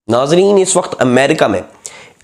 नाजरीन, इस वक्त अमेरिका में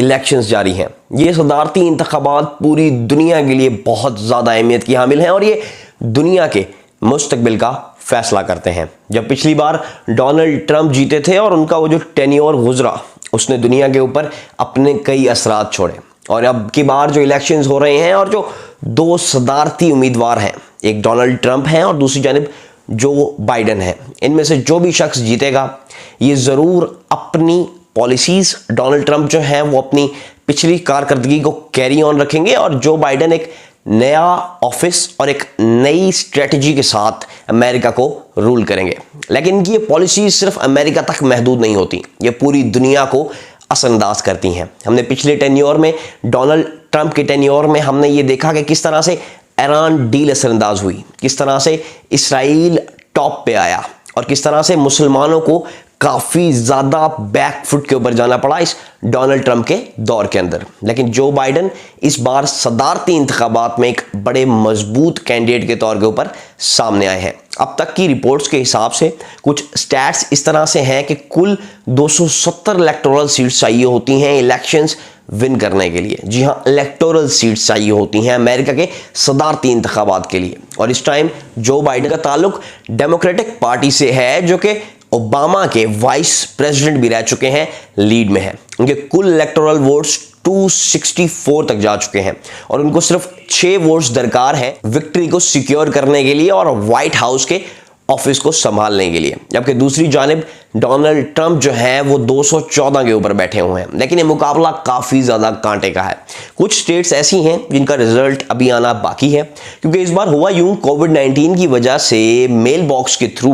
इलेक्शंस जारी हैं। ये सदारती इंतखाबात पूरी दुनिया के लिए बहुत ज़्यादा अहमियत की हामिल हैं और ये दुनिया के मुस्तकबिल का फैसला करते हैं। जब पिछली बार डोनाल्ड ट्रंप जीते थे और उनका वो जो टेन्योर गुजरा, उसने दुनिया के ऊपर अपने कई असरात छोड़े। और अब की बार जो इलेक्शंस हो रहे हैं और जो दो सदारती उम्मीदवार हैं, एक डोनाल्ड ट्रंप हैं और दूसरी जानिब जो बाइडन है, इनमें से जो भी शख्स जीतेगा ये ज़रूर अपनी पॉलिसीज़, डोनाल्ड ट्रंप जो हैं वो अपनी पिछली कारकर्दगी को कैरी ऑन रखेंगे और जो बाइडन एक नया ऑफिस और एक नई स्ट्रेटजी के साथ अमेरिका को रूल करेंगे। लेकिन इनकी ये पॉलिसीज़ सिर्फ अमेरिका तक महदूद नहीं होती, ये पूरी दुनिया को असरअंदाज करती हैं। हमने पिछले टेन्योर में, डोनाल्ड ट्रंप के टेन्योर में हमने ये देखा कि किस तरह से ईरान डील असरअंदाज हुई, किस तरह से इसराइल टॉप पे आया और किस तरह से मुसलमानों को काफ़ी ज़्यादा बैकफुट के ऊपर जाना पड़ा इस डोनाल्ड ट्रंप के दौर के अंदर। लेकिन जो बाइडन इस बार सदारती इंतखाबात में एक बड़े मजबूत कैंडिडेट के तौर के ऊपर सामने आए हैं। अब तक की रिपोर्ट्स के हिसाब से कुछ स्टैट्स इस तरह से हैं कि कुल 270 इलेक्टोरल सीट्स चाहिए होती हैं इलेक्शंस विन करने के लिए। जी हाँ, इलेक्टोरल सीट्स चाहिए होती हैं अमेरिका के सदारती इंतखाबात के लिए। और इस टाइम जो बाइडन का ताल्लुक डेमोक्रेटिक पार्टी से है, जो कि ओबामा के वाइस प्रेसिडेंट भी रह चुके हैं, लीड में है। उनके कुल इलेक्टोरल वोट्स 264 तक जा चुके हैं और उनको सिर्फ 6 वोट्स दरकार है विक्ट्री को सिक्योर करने के लिए और व्हाइट हाउस के ऑफिस को संभालने के लिए। जबकि दूसरी जानिब डोनाल्ड ट्रंप जो है वो 214 के ऊपर बैठे हुए हैं। लेकिन ये मुकाबला काफ़ी ज़्यादा कांटे का है। कुछ स्टेट्स ऐसी हैं जिनका रिजल्ट अभी आना बाकी है, क्योंकि इस बार हुआ यूं, कोविड-19 की वजह से मेल बॉक्स के थ्रू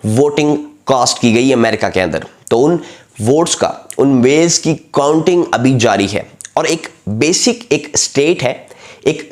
वोटिंग कास्ट की गई अमेरिका के अंदर। तो उन वोट्स का, उन मेल्स की काउंटिंग अभी जारी है और एक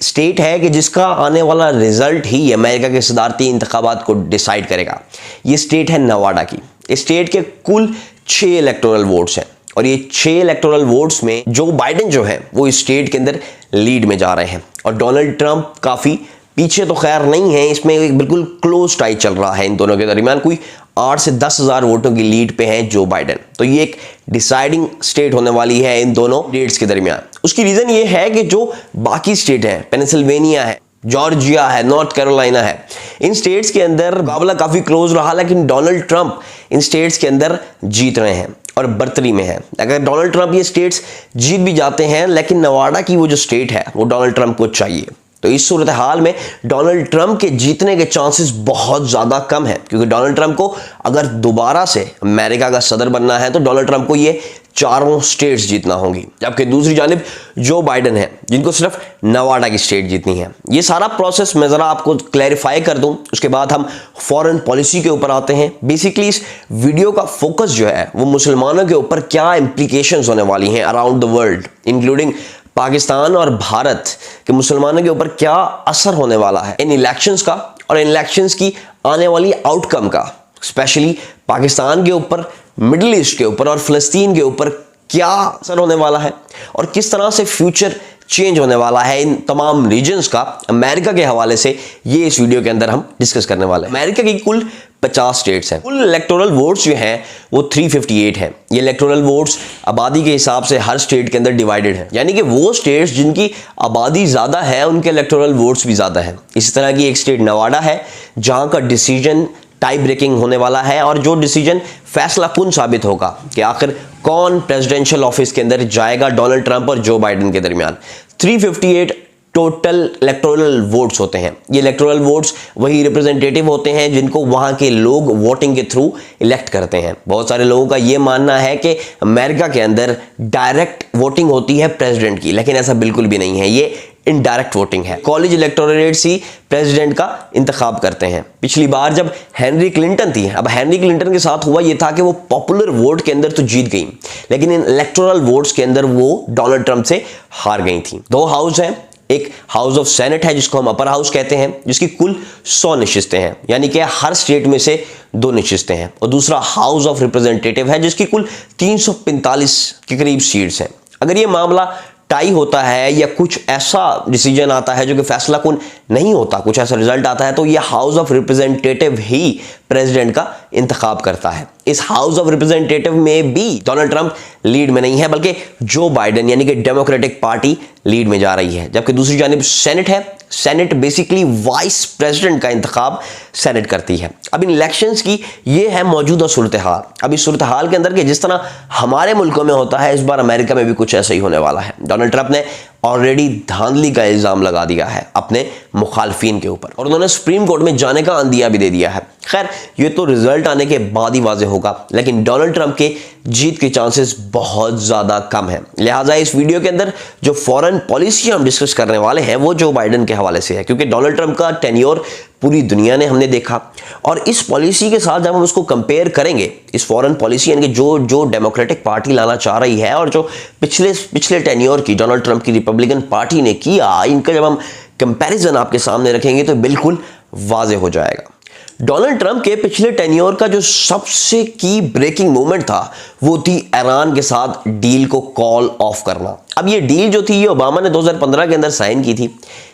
स्टेट है कि जिसका आने वाला रिजल्ट ही अमेरिका के सदारती इंतखाबात को डिसाइड करेगा। ये स्टेट है नवाडा की। इस स्टेट के कुल 6 इलेक्टोरल वोट्स हैं और ये 6 इलेक्टोरल वोट्स में जो बाइडन जो है वो इस स्टेट के अंदर लीड में जा रहे हैं और डोनाल्ड ट्रंप काफ़ी पीछे तो खैर नहीं है। इसमें एक बिल्कुल क्लोज टाई चल रहा है इन दोनों के दरमियान। कोई 8 से 10 हज़ार वोटों की लीड पे हैं जो बाइडन। तो ये एक डिसाइडिंग स्टेट होने वाली है इन दोनों स्टेट्स के दरमियान। उसकी रीज़न ये है कि जो बाकी स्टेट हैं, पेंसिल्वेनिया है, जॉर्जिया है, नॉर्थ कैरोलिना है, इन स्टेट्स के अंदर मुकाबला काफ़ी क्लोज रहा, लेकिन डोनाल्ड ट्रंप इन स्टेट्स के अंदर जीत रहे हैं और बर्तरी में है। अगर डोनाल्ड ट्रंप ये स्टेट्स जीत भी जाते हैं, लेकिन नवाडा की वो जो स्टेट है वो डोनाल्ड ट्रंप को चाहिए। तो इस सूरत हाल में डोनाल्ड ट्रंप के जीतने के चांसेस बहुत ज़्यादा कम है, क्योंकि डोनाल्ड ट्रंप को अगर दोबारा से अमेरिका का सदर बनना है तो डोनाल्ड ट्रंप को ये 4 स्टेट्स जीतना होंगी। जबकि दूसरी जानिब जो बाइडन है, जिनको सिर्फ नवाडा की स्टेट जीतनी है। ये सारा प्रोसेस मैं ज़रा आपको क्लैरिफाई कर दूं, उसके बाद हम फॉरेन पॉलिसी के ऊपर आते हैं। बेसिकली इस वीडियो का फोकस जो है वो मुसलमानों के ऊपर क्या इम्प्लीकेशंस होने वाली हैं around the world, including Pakistan और भारत के मुसलमानों के ऊपर क्या असर होने वाला है इन इलेक्शंस का और इन इलेक्शंस की आने वाली आउटकम का, स्पेशली पाकिस्तान के ऊपर, मिडिल ईस्ट के ऊपर और फ़लस्तीन के ऊपर क्या असर होने वाला है और किस तरह से फ्यूचर चेंज होने वाला है इन तमाम रीजन्स का अमेरिका के हवाले से ये इस वीडियो के अंदर हम डिस्कस करने वाले हैं। अमेरिका की कुल 50 स्टेट्स हैं। कुल इलेक्टोरल वोट्स जो हैं वो 358 हैं। ये इलेक्टोरल वोट्स आबादी के हिसाब से हर स्टेट के अंदर डिवाइडेड हैं, यानी कि वो स्टेट्स जिनकी आबादी ज़्यादा है उनके इलेक्टोरल वोट्स भी ज़्यादा हैं। इसी तरह की एक स्टेट नवाडा है, जहाँ का डिसीजन टाई ब्रेकिंग होने वाला है और जो डिसीजन फैसला कुन साबित होगा कि आखिर कौन प्रेसिडेंशियल ऑफिस के अंदर जाएगा डोनाल्ड ट्रंप और जो बाइडन के दरमियान। 358 टोटल इलेक्टोरल वोट्स होते हैं। ये इलेक्टोरल वोट्स वही रिप्रेजेंटेटिव होते हैं जिनको वहाँ के लोग वोटिंग के थ्रू इलेक्ट करते हैं। बहुत सारे लोगों का ये मानना है कि अमेरिका के अंदर डायरेक्ट वोटिंग होती है प्रेसिडेंट की, लेकिन ऐसा बिल्कुल भी नहीं है। ये इनडायरेक्ट वोटिंग है। कॉलेज इलेक्टोरेट्स ही प्रेसिडेंट का इंतखाब करते हैं। पिछली बार जब हेनरी क्लिंटन थी, अब हेनरी क्लिंटन के साथ हुआ ये था कि वो पॉपुलर वोट के अंदर तो जीत गई, लेकिन इन इलेक्टोरल वोट्स के अंदर वो डोनाल्ड ट्रंप से हार गई थी। 2 हाउस हैं, एक हाउस ऑफ सेनेट है जिसको हम अपर हाउस कहते हैं, जिसकी कुल 100 नशिस्तें हैं, यानी कि हर स्टेट में से 2 नशिस्तें हैं, और दूसरा हाउस ऑफ रिप्रेजेंटेटिव है जिसकी कुल 345 के करीब सीट्स हैं। अगर ये मामला टाई होता है या कुछ ऐसा डिसीजन आता है जो कि फैसला कुन नहीं होता, कुछ ऐसा रिजल्ट आता है, तो ये house of representative he president का इंतखाब करता है। इस हाउस ऑफ रिप्रेजेंटेटिव में भी डोनाल्ड ट्रंप लीड में नहीं है, बल्कि जो बाइडेन यानी कि डेमोक्रेटिक पार्टी लीड में जा रही है। जबकि दूसरी जानिब सेनेट है। सेनेट बेसिकली वाइस प्रेसिडेंट का इंतखाब सेनेट करती है। अब इन इलेक्शंस की ये है मौजूदा सूरत हाल। अब इस सूरत हाल के अंदर के जिस तरह हमारे मुल्कों में होता है, इस बार अमेरिका में भी कुछ ऐसा ही होने वाला है। डोनाल्ड ट्रंप ने ऑलरेडी धांधली का इल्जाम लगा दिया है अपने मुखालफिन के ऊपर और उन्होंने सुप्रीम कोर्ट में जाने का अंदिया भी दे दिया है। खैर, ये तो रिजल्ट आने के बाद ही वाज़ेह होगा, लेकिन डोनाल्ड ट्रंप के जीत के चांसेस बहुत ज़्यादा कम है। लिहाजा इस वीडियो के अंदर जो फॉरेन पॉलिसी हम डिस्कस करने वाले हैं वो जो बाइडेन के हवाले से है, क्योंकि डोनाल्ड ट्रंप का टेन्योर पूरी दुनिया ने हमने देखा और इस पॉलिसी के साथ जब हम उसको कंपेयर करेंगे, इस फॉरेन पॉलिसी यानी कि जो डेमोक्रेटिक पार्टी लाना चाह रही है और जो पिछले टेन्योर की डोनाल्ड ट्रंप की रिपब्लिकन पार्टी ने किया, इनका जब हम कंपैरिजन आपके सामने रखेंगे तो बिल्कुल वाज़ेह हो जाएगा। डोनाल्ड ट्रंप के पिछले टेन्योर का जो सबसे की ब्रेकिंग मूवमेंट था वो थी ईरान के साथ डील को कॉल ऑफ करना। अब ये डील जो थी ये ओबामा ने 2015 के अंदर साइन की थी।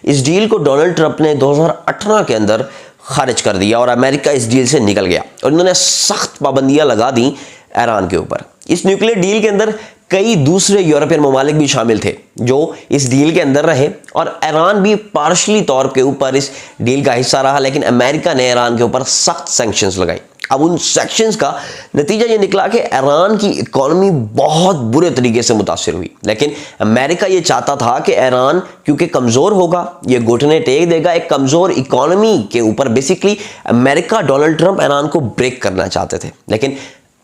इस डील को डोनाल्ड ट्रंप ने 2018 के अंदर खारिज कर दिया और अमेरिका इस डील से निकल गया और इन्होंने सख्त पाबंदियां लगा दी ईरान के ऊपर। इस न्यूक्लियर डील के अंदर कई दूसरे यूरोपियन ममालिक भी शामिल थे जो इस डील के अंदर रहे और ईरान भी पार्शली तौर के ऊपर इस डील का हिस्सा रहा, लेकिन अमेरिका ने ईरान के ऊपर सख्त सैंक्शंस लगाई। अब उन सैंक्शंस का नतीजा ये निकला कि ईरान की इकोनॉमी बहुत बुरे तरीके से मुतासिर हुई, लेकिन अमेरिका ये चाहता था कि ईरान क्योंकि कमज़ोर होगा, ये घुटने टेक देगा एक कमज़ोर इकोनॉमी के ऊपर। Basically America Donald Trump Iran को ब्रेक करना चाहते थे, लेकिन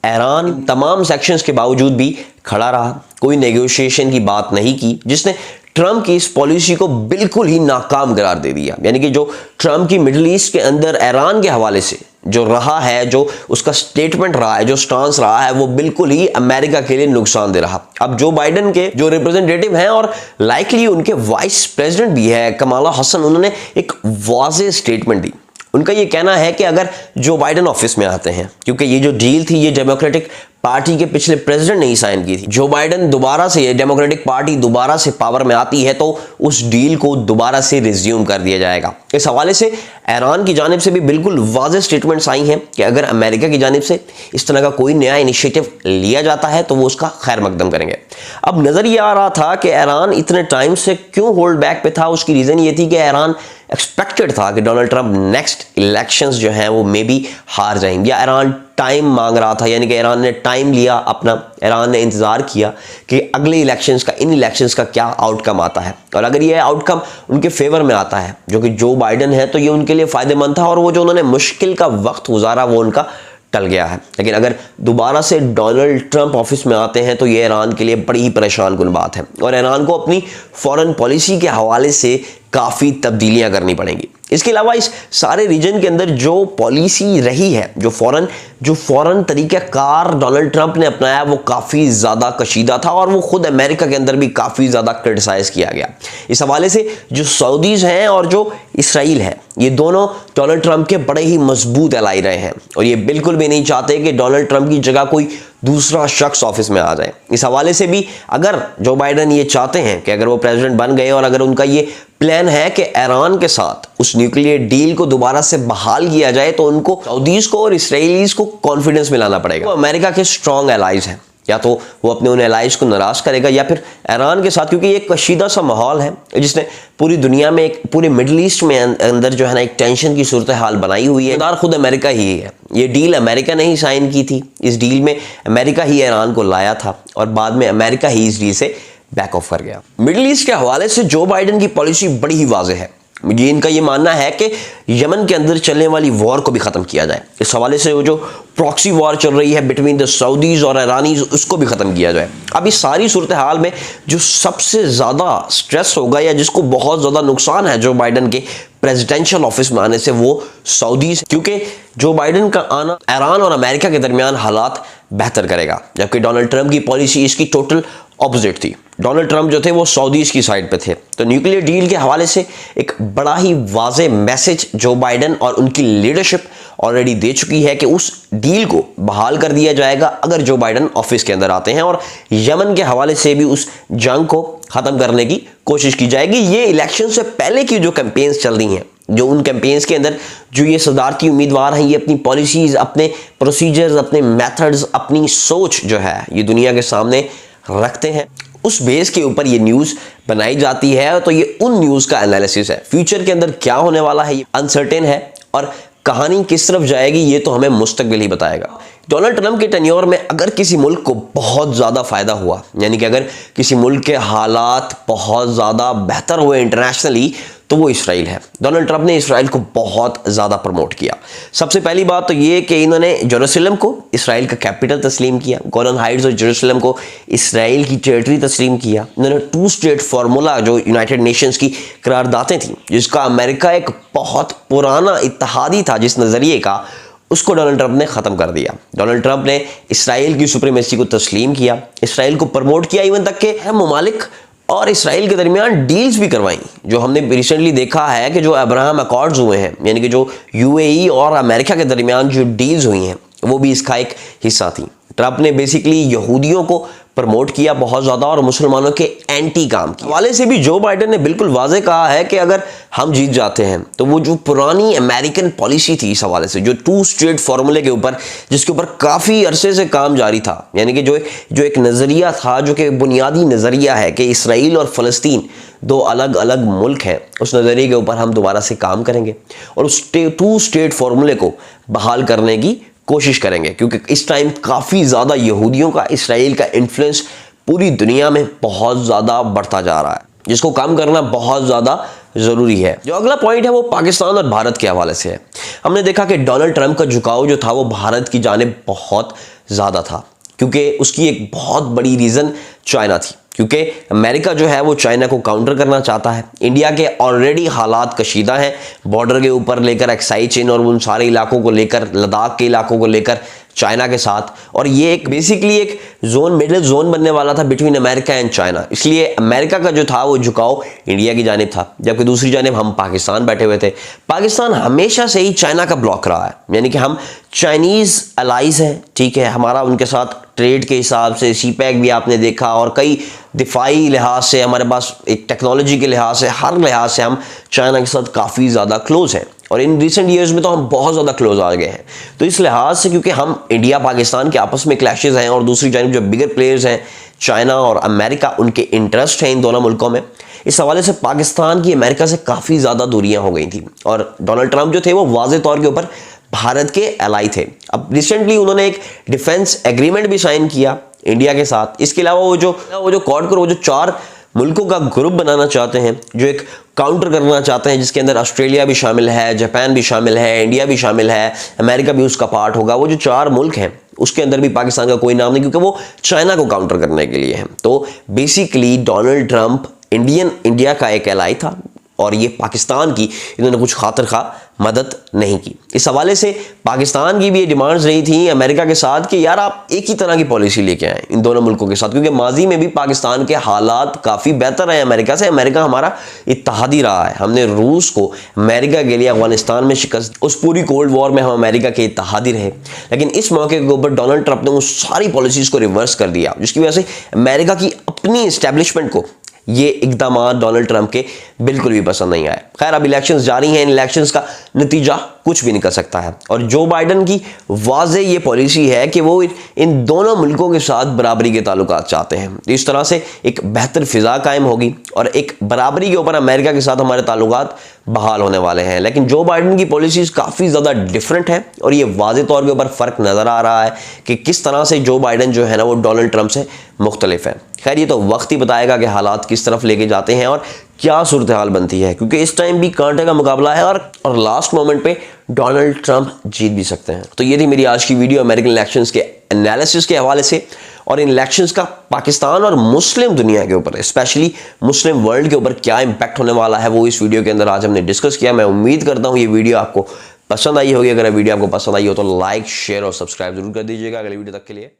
ईरान तमाम सेक्शंस के बावजूद भी खड़ा रहा, कोई नेगोशिएशन की बात नहीं की, जिसने ट्रंप की इस पॉलिसी को बिल्कुल ही नाकाम करार दे दिया। यानी कि जो ट्रंप की मिडिल ईस्ट के अंदर ईरान के हवाले से जो रहा है, जो उसका स्टेटमेंट रहा है, जो स्टांस रहा है, वो बिल्कुल ही अमेरिका के लिए नुकसानदेह रहा। अब जो बाइडेन के जो रिप्रेजेंटेटिव हैं और लाइकली उनके वाइस प्रेसिडेंट भी है कमाला हसन, उन्होंने एक वाज़ेह स्टेटमेंट दी। उनका ये कहना है कि अगर जो बाइडेन ऑफिस में आते हैं, क्योंकि ये जो डील थी ये डेमोक्रेटिक पार्टी के पिछले प्रेसिडेंट ने ही साइन की थी, जो बाइडेन दोबारा से ये डेमोक्रेटिक पार्टी दोबारा से पावर में आती है तो उस डील को दोबारा से रिज्यूम कर दिया जाएगा। इस हवाले से ईरान की जानिब से भी बिल्कुल वाज़ेह स्टेटमेंट्स आई हैं कि अगर अमेरिका की जानिब से इस तरह का कोई नया इनिशिएटिव लिया जाता है तो वो उसका खैर मकदम करेंगे। अब नज़र ये आ रहा था कि ईरान इतने टाइम से क्यों होल्ड बैक पे था। उसकी रीज़न ये थी कि ईरान एक्सपेक्टेड था कि डोनाल्ड ट्रंप नेक्स्ट इलेक्शंस जो हैं वो मे बी हार जाएंगे, या ईरान टाइम मांग रहा था, यानी कि ईरान ने टाइम लिया अपना, ईरान ने इंतज़ार किया कि अगले इलेक्शंस का, इन इलेक्शंस का क्या आउटकम आता है और अगर ये आउटकम उनके फेवर में आता है जो कि जो बाइडेन है तो ये उनके लिए फ़ायदेमंद था और वो जो उन्होंने मुश्किल का वक्त गुजारा वो उनका टल गया है। लेकिन अगर दोबारा से डोनाल्ड ट्रंप ऑफिस में आते हैं तो ये ईरान के लिए बड़ी ही परेशान कुन बात है और ईरान को अपनी फॉरेन पॉलिसी के हवाले से काफ़ी तब्दीलियां करनी पड़ेंगी। इसके अलावा इस सारे रीजन के अंदर जो पॉलिसी रही है, जो फॉरेन तरीक़ाकार डोनाल्ड ट्रंप ने अपनाया वो काफ़ी ज़्यादा कशीदा था और वो खुद अमेरिका के अंदर भी काफ़ी ज़्यादा क्रिटिसाइज़ किया गया। इस हवाले से जो सऊदीज़ हैं और जो इसराइल है, ये दोनों डोनाल्ड ट्रंप के बड़े ही मजबूत एलाई रहे हैं और ये बिल्कुल भी नहीं चाहते कि डोनाल्ड ट्रंप की जगह कोई दूसरा शख्स ऑफिस में आ जाए। इस हवाले से भी अगर जो बाइडेन ये चाहते हैं कि अगर वो प्रेसिडेंट बन गए और अगर उनका ये प्लान है कि ईरान के साथ उस न्यूक्लियर डील को दोबारा से बहाल किया जाए तो उनको सऊदीज को और इसराइलीज को कॉन्फिडेंस में लाना पड़ेगा। वो अमेरिका के स्ट्रॉन्ग एलाइज हैं, या तो वो अपने उन एलाइज को नाराज करेगा या फिर ईरान के साथ, क्योंकि ये कशीदा सा माहौल है जिसने पूरी दुनिया में, एक पूरे मिडल ईस्ट में अंदर जो है ना एक टेंशन की सूरत हाल बनाई हुई है। खुद अमेरिका ही है, ये डील अमेरिका ने ही साइन की थी, इस डील में अमेरिका ही ईरान को लाया था और बाद में अमेरिका ही इस डील से बैक ऑफ कर गया। मिडल ईस्ट के हवाले से जो बाइडेन की पॉलिसी बड़ी ही वाज़ेह है। ये इनका ये मानना है कि यमन के अंदर चलने वाली वॉर को भी ख़त्म किया जाए। इस हवाले से वो जो प्रॉक्सी वॉर चल रही है बिटवीन द सऊदीज़ और ईरानीज़, उसको भी ख़त्म किया जाए। अब इस सारी सूरत हाल में जो सबसे ज़्यादा स्ट्रेस होगा या जिसको बहुत ज़्यादा नुकसान है जो बाइडेन के प्रेसिडेंशियल ऑफिस में आने से, वो सऊदीज़, क्योंकि जो बाइडेन का आना ईरान और अमेरिका के दरमियान हालात बेहतर करेगा, जबकि डोनाल्ड ट्रंप की पॉलिसी इसकी टोटल ऑपोजिट थी। डोनाल्ड ट्रंप जो थे वो सऊदीज की साइड पे थे। तो न्यूक्लियर डील के हवाले से एक बड़ा ही वाज़े मैसेज जो बाइडन और उनकी लीडरशिप ऑलरेडी दे चुकी है कि उस डील को बहाल कर दिया जाएगा अगर जो बाइडन ऑफिस के अंदर आते हैं, और यमन के हवाले से भी उस जंग को ख़त्म करने की कोशिश की जाएगी। ये इलेक्शन से पहले की जो कैंपेन्स चल रही हैं, जो उन कैंपेन्स के अंदर जो ये सदारती उम्मीदवार हैं, ये अपनी पॉलिसीज़, अपने प्रोसीजर्स, अपने मेथड्स, अपनी सोच जो है ये दुनिया के सामने रखते हैं, उस बेस के ऊपर ये न्यूज़ बनाई जाती है। तो ये उन न्यूज़ का एनालिसिस है। फ्यूचर के अंदर क्या होने वाला है ये अनसर्टेन है, और कहानी किस तरफ जाएगी ये तो हमें मुस्तकबिल ही बताएगा। डोनाल्ड ट्रंप के टेन्योर में अगर किसी मुल्क को बहुत ज़्यादा फ़ायदा हुआ, यानी कि अगर किसी मुल्क के हालात बहुत ज़्यादा बेहतर हुए इंटरनेशनली, तो वो इसराइल है। डोनाल्ड ट्रंप ने इसराइल को बहुत ज़्यादा प्रमोट किया। सबसे पहली बात तो ये कि इन्होंने जेरूसलम को इसराइल का कैपिटल तस्लीम किया, गोलन हाइट्स और जेरूसलम को इसराइल की टेरिटरी तस्लीम किया। इन्होंने 2 स्टेट फार्मूला जो यूनाइटेड नेशंस की करारदातें थी, जिसका अमेरिका एक बहुत पुराना इत्तेहादी था जिस नज़रिए का, उसको डोनाल्ड ट्रंप ने ख़त्म कर दिया। डोनाल्ड ट्रंप ने इसराइल की सुप्रीमेसी को तस्लीम किया, इसराइल को प्रमोट किया, इवन तक के ममालिक और इसराइल के दरमियान डील्स भी करवाई। जो हमने रिसेंटली देखा है कि जो अब्राहम अकॉर्ड्स हुए हैं, यानी कि जो यूएई और अमेरिका के दरमियान जो डील्स हुई हैं, वो भी इसका एक हिस्सा थी। ट्रंप ने बेसिकली यहूदियों को प्रमोट किया बहुत ज़्यादा और मुसलमानों के एंटी काम के हवाले से भी जो बाइडन ने बिल्कुल वाजे कहा है कि अगर हम जीत जाते हैं तो वो जो पुरानी अमेरिकन पॉलिसी थी इस हवाले से, जो 2 स्टेट फार्मूले के ऊपर, जिसके ऊपर काफ़ी अरसे से काम जारी था, यानी कि जो एक नज़रिया था, जो कि बुनियादी नज़रिया है कि इसराइल और फ़लस्तीन 2 अलग अलग मुल्क हैं, उस नज़रिए के ऊपर हम दोबारा से काम करेंगे और उस 2 स्टेट फार्मूले को बहाल करने की कोशिश करेंगे, क्योंकि इस टाइम काफ़ी ज़्यादा यहूदियों का इसराइल का इन्फ्लुएंस पूरी दुनिया में बहुत ज़्यादा बढ़ता जा रहा है, जिसको कम करना बहुत ज़्यादा ज़रूरी है। जो अगला पॉइंट है वो पाकिस्तान और भारत के हवाले से है। हमने देखा कि डोनाल्ड ट्रंप का झुकाव जो था वो भारत की जानिब बहुत ज़्यादा था, क्योंकि उसकी एक बहुत बड़ी रीज़न चाइना थी, क्योंकि अमेरिका जो है वो चाइना को काउंटर करना चाहता है। इंडिया के ऑलरेडी हालात कशीदा हैं, बॉर्डर के ऊपर लेकर एक्साइज चेन और उन सारे इलाकों को लेकर, लद्दाख के इलाकों को लेकर चाइना के साथ, और ये एक बेसिकली एक जोन, मिडिल जोन बनने वाला था बिटवीन अमेरिका एंड चाइना। इसलिए अमेरिका का जो था वो झुकाव इंडिया की जानिब था, जबकि दूसरी जानिब हम पाकिस्तान बैठे हुए थे। पाकिस्तान हमेशा से ही चाइना का ब्लॉक रहा है, यानी कि हम चाइनीज़ अलाइज हैं, ठीक है, हमारा उनके साथ ट्रेड के हिसाब से सीपैक भी आपने देखा, और कई दिफाई लिहाज से हमारे पास, एक टेक्नोलॉजी के लिहाज से, हर लिहाज से हम चाइना के साथ काफ़ी ज़्यादा क्लोज हैं, और इन रिसेंट ईयर्स में तो हम बहुत ज़्यादा क्लोज आ गए हैं। तो इस लिहाज से, क्योंकि हम इंडिया पाकिस्तान के आपस में क्लैशेस हैं, और दूसरी जानिब जो बिगर प्लेयर्स हैं चाइना और अमेरिका, उनके इंटरेस्ट हैं इन दोनों मुल्कों में, इस हवाले से पाकिस्तान की अमेरिका से काफ़ी ज़्यादा दूरियां हो गई थी, और डोनाल्ड ट्रंप जो थे वो वाज़े तौर के ऊपर भारत के एलाई थे। अब रिसेंटली उन्होंने एक डिफेंस एग्रीमेंट भी साइन किया इंडिया के साथ। इसके अलावा वो जो क्वाड करो, वो जो 4 मुल्कों का ग्रुप बनाना चाहते हैं, जो एक काउंटर करना चाहते हैं, जिसके अंदर ऑस्ट्रेलिया भी शामिल है, जापान भी शामिल है, इंडिया भी शामिल है, अमेरिका भी उसका पार्ट होगा। वो जो 4 मुल्क हैं उसके अंदर भी पाकिस्तान का कोई नाम नहीं, क्योंकि वो चाइना को काउंटर करने के लिए है। तो बेसिकली डोनाल्ड ट्रंप इंडिया का एक एलाई था, और ये पाकिस्तान की इन्होंने कुछ खातिर खा मदद नहीं की। इस हवाले से पाकिस्तान की भी ये डिमांड्स रही थी अमेरिका के साथ कि यार आप एक ही तरह की पॉलिसी लेके आएँ इन दोनों मुल्कों के साथ, क्योंकि माजी में भी पाकिस्तान के हालात काफ़ी बेहतर हैं अमेरिका से। अमेरिका हमारा इत्तेहादी रहा है, हमने रूस को अमेरिका के लिए अफगानिस्तान में शिकस्त, उस पूरी कोल्ड वॉर में हम अमेरिका के इत्तेहादी रहे। लेकिन इस मौके के ऊपर डोनाल्ड ट्रंप ने उस सारी पॉलिसीज़ को रिवर्स कर दिया, जिसकी वजह से अमेरिका की अपनी इस्टेब्लिशमेंट को ये इकदाम डोनाल्ड ट्रंप के बिल्कुल भी पसंद नहीं आए। खैर, अब इलेक्शंस जारी हैं, इन इलेक्शंस का नतीजा कुछ भी निकल सकता है, और जो बाइडन की वाज़े ये पॉलिसी है कि वो इन दोनों मुल्कों के साथ बराबरी के ताल्लुकात चाहते हैं। इस तरह से एक बेहतर फ़िज़ा कायम होगी, और एक बराबरी के ऊपर अमेरिका के साथ हमारे ताल्लुकात बहाल होने वाले हैं। लेकिन जो बाइडन की पॉलिसीज़ काफ़ी ज़्यादा डिफरेंट है, और ये वाज़े तौर के ऊपर फ़र्क नज़र आ रहा है कि किस तरह से जो बाइडन जो है ना वो डोनाल्ड ट्रंप से मुख्तलिफ है। खैर, ये तो वक्त ही बताएगा कि हालात किस तरफ लेके जाते हैं और क्या सूरत हाल बनती है, क्योंकि इस टाइम भी कांटे का मुकाबला है, और लास्ट मोमेंट पे डोनाल्ड ट्रंप जीत भी सकते हैं। तो ये थी मेरी आज की वीडियो अमेरिकन इलेक्शंस के एनालिसिस के हवाले से, और इन इलेक्शंस का पाकिस्तान और मुस्लिम दुनिया के ऊपर, स्पेशली मुस्लिम वर्ल्ड के ऊपर क्या इंपैक्ट होने वाला है, वो इस वीडियो के अंदर आज हमने डिस्कस किया। मैं उम्मीद करता हूँ ये वीडियो आपको पसंद आई होगी। अगर वीडियो आपको पसंद आई हो तो लाइक, शेयर और सब्सक्राइब जरूर कर दीजिएगा। अगली वीडियो तक के लिए